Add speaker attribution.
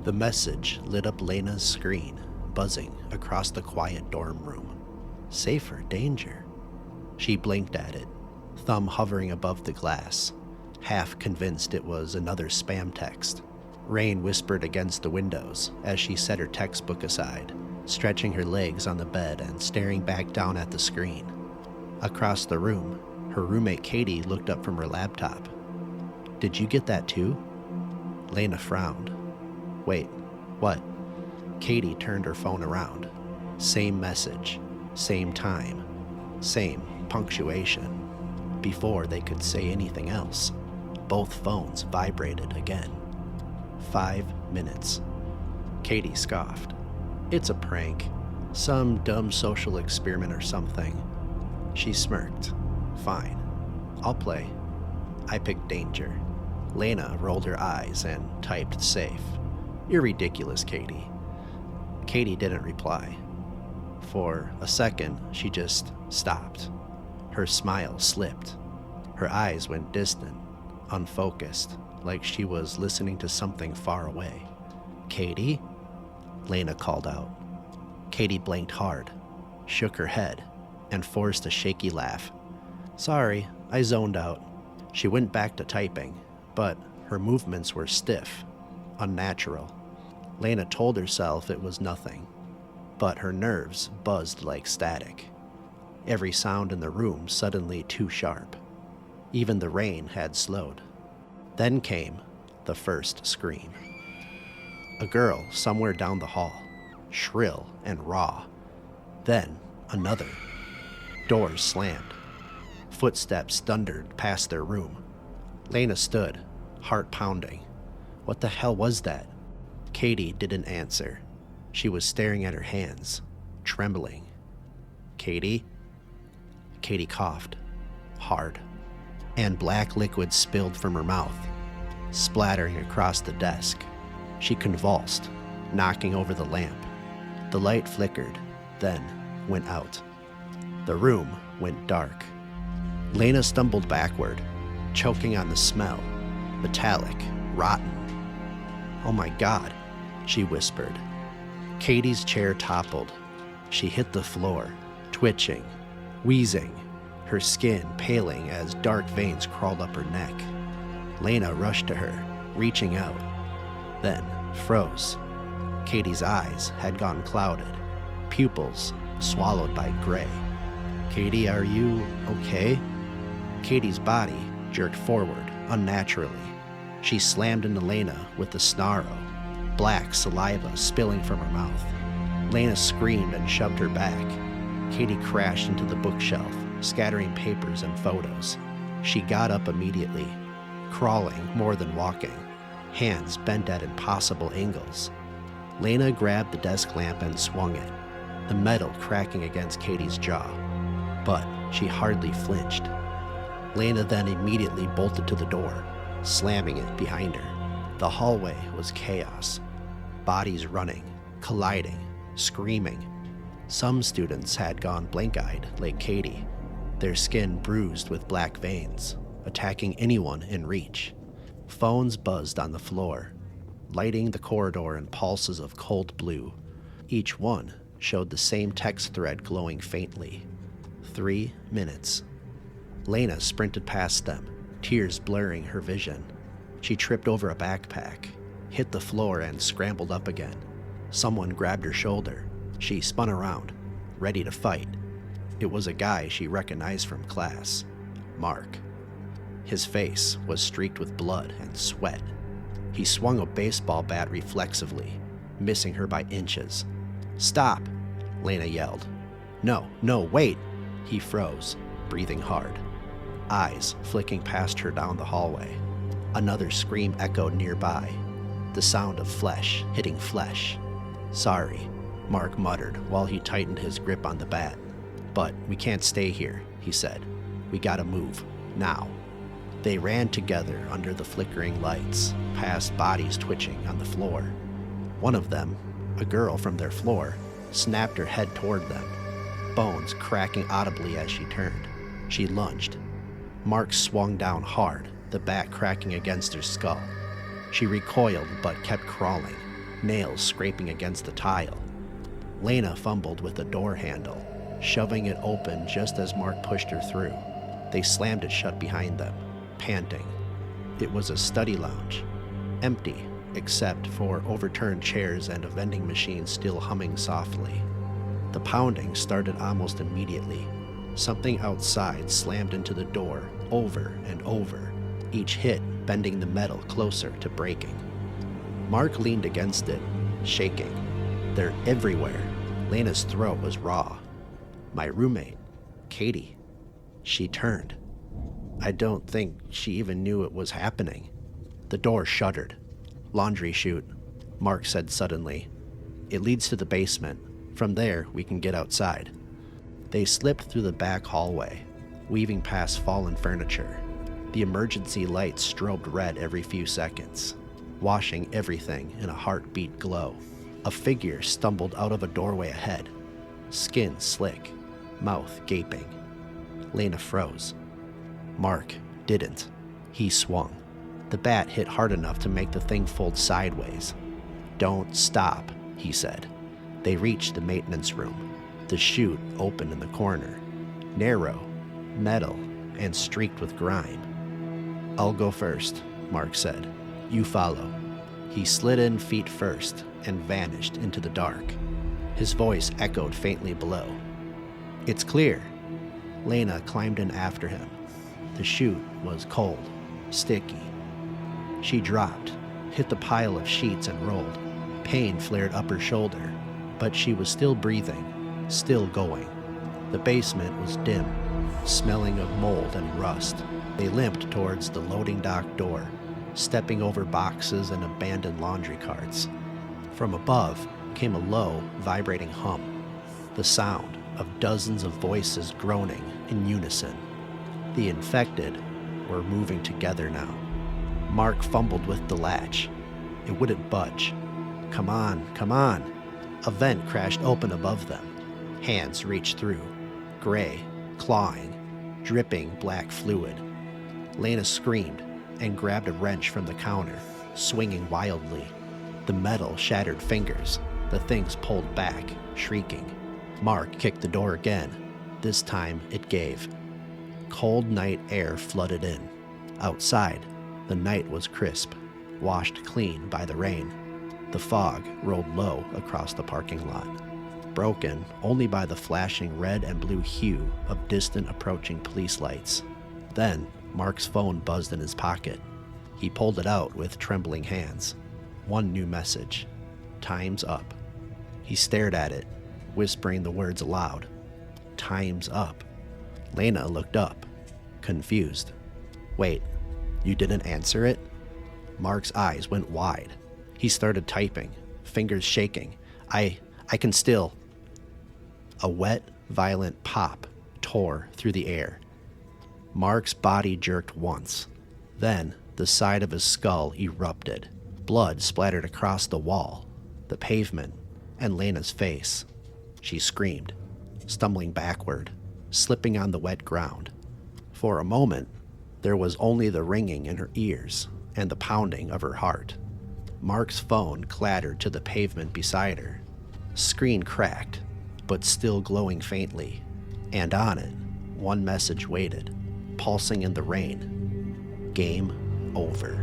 Speaker 1: The message lit up Lena's screen, buzzing across the quiet dorm room. Safer danger. She blinked at it, thumb hovering above the glass, half convinced it was another spam text. Rain whispered against the windows as she set her textbook aside, stretching her legs on the bed and staring back down at the screen. Across the room, her roommate Katie looked up from her laptop. "Did you get that too?" Lena frowned. "Wait, what?" Katie turned her phone around. Same message, same time, same punctuation. Before they could say anything else, both phones vibrated again. 5 minutes. Katie scoffed. "It's a prank. Some dumb social experiment or something." She smirked. "Fine. I'll play." I picked danger. Lena rolled her eyes and typed safe. "You're ridiculous, Katie." Katie didn't reply. For a second, she just stopped. Her smile slipped. Her eyes went distant, unfocused, like she was listening to something far away. "Katie?" Lena called out. Katie blinked hard, shook her head, and forced a shaky laugh. "Sorry, I zoned out." She went back to typing, but her movements were stiff, unnatural. Lena told herself it was nothing, but her nerves buzzed like static. Every sound in the room suddenly too sharp. Even the rain had slowed. Then came the first scream. A girl somewhere down the hall, shrill and raw. Then another. Doors slammed. Footsteps thundered past their room. Lena stood, heart pounding. What the hell was that? Katie didn't answer. She was staring at her hands, trembling. "Katie?" Katie coughed, hard, and black liquid spilled from her mouth, splattering across the desk. She convulsed, knocking over the lamp. The light flickered, then went out. The room went dark. Lena stumbled backward, choking on the smell, metallic, rotten. "Oh my God," she whispered. Katie's chair toppled. She hit the floor, twitching, wheezing, her skin paling as dark veins crawled up her neck. Lena rushed to her, reaching out, then froze. Katie's eyes had gone clouded, pupils swallowed by gray. "Katie, are you okay?" Katie's body jerked forward unnaturally. She slammed into Lena with a snarl, black saliva spilling from her mouth. Lena screamed and shoved her back. Katie crashed into the bookshelf, scattering papers and photos. She got up immediately, crawling more than walking, hands bent at impossible angles. Lena grabbed the desk lamp and swung it, the metal cracking against Katie's jaw. But she hardly flinched. Lena then immediately bolted to the door, slamming it behind her. The hallway was chaos. Bodies running, colliding, screaming. Some students had gone blank-eyed, like Katie, their skin bruised with black veins, attacking anyone in reach. Phones buzzed on the floor, lighting the corridor in pulses of cold blue. Each one showed the same text thread glowing faintly. 3 minutes. Lena sprinted past them, tears blurring her vision. She tripped over a backpack, hit the floor and scrambled up again. Someone grabbed her shoulder. She spun around, ready to fight. It was a guy she recognized from class, Mark. His face was streaked with blood and sweat. He swung a baseball bat reflexively, missing her by inches. "Stop!" Lena yelled. No, wait!" He froze, breathing hard, eyes flicking past her down the hallway. Another scream echoed nearby, the sound of flesh hitting flesh. "Sorry," Mark muttered while he tightened his grip on the bat. "But we can't stay here," he said. "We gotta move, now." They ran together under the flickering lights, past bodies twitching on the floor. One of them, a girl from their floor, snapped her head toward them, bones cracking audibly as she turned. She lunged. Mark swung down hard, the bat cracking against her skull. She recoiled but kept crawling, nails scraping against the tile. Lena fumbled with the door handle, shoving it open just as Mark pushed her through. They slammed it shut behind them, panting. It was a study lounge, empty except for overturned chairs and a vending machine still humming softly. The pounding started almost immediately. Something outside slammed into the door over and over, each hit bending the metal closer to breaking. Mark leaned against it, shaking. They're everywhere. Lena's throat was raw. My roommate, Katie. She turned. I don't think she even knew it was happening. The door shuddered. Laundry chute, Mark said suddenly. It leads to the basement. From there, we can get outside. They slipped through the back hallway, weaving past fallen furniture. The emergency lights strobed red every few seconds, washing everything in a heartbeat glow. A figure stumbled out of a doorway ahead, skin slick, mouth gaping. Lena froze. Mark didn't. He swung. The bat hit hard enough to make the thing fold sideways. Don't stop, he said. They reached the maintenance room. The chute opened in the corner, narrow, metal, and streaked with grime. I'll go first, Mark said. You follow. He slid in feet first and vanished into the dark. His voice echoed faintly below. It's clear. Lena climbed in after him. The chute was cold, sticky. She dropped, hit the pile of sheets and rolled. Pain flared up her shoulder, but she was still breathing, still going. The basement was dim, smelling of mold and rust. They limped towards the loading dock door, stepping over boxes and abandoned laundry carts. From above came a low, vibrating hum, the sound of dozens of voices groaning in unison. The infected were moving together now. Mark fumbled with the latch. It wouldn't budge. Come on, come on. A vent crashed open above them. Hands reached through, gray, clawing, dripping black fluid. Lena screamed and grabbed a wrench from the counter, swinging wildly. The metal shattered fingers. The things pulled back, shrieking. Mark kicked the door again. This time it gave. Cold night air flooded in. Outside, the night was crisp, washed clean by the rain. The fog rolled low across the parking lot, broken only by the flashing red and blue hue of distant approaching police lights. Then Mark's phone buzzed in his pocket. He pulled it out with trembling hands. One new message. Time's up. He stared at it, whispering the words aloud. Time's up. Lena looked up, confused. Wait, you didn't answer it? Mark's eyes went wide. He started typing, fingers shaking. I can still. A wet, violent pop tore through the air. Mark's body jerked once. Then the side of his skull erupted. Blood splattered across the wall, the pavement, and Lena's face. She screamed, stumbling backward, slipping on the wet ground. For a moment, there was only the ringing in her ears and the pounding of her heart. Mark's phone clattered to the pavement beside her. Screen cracked, but still glowing faintly, and on it, one message waited, pulsing in the rain. Game over.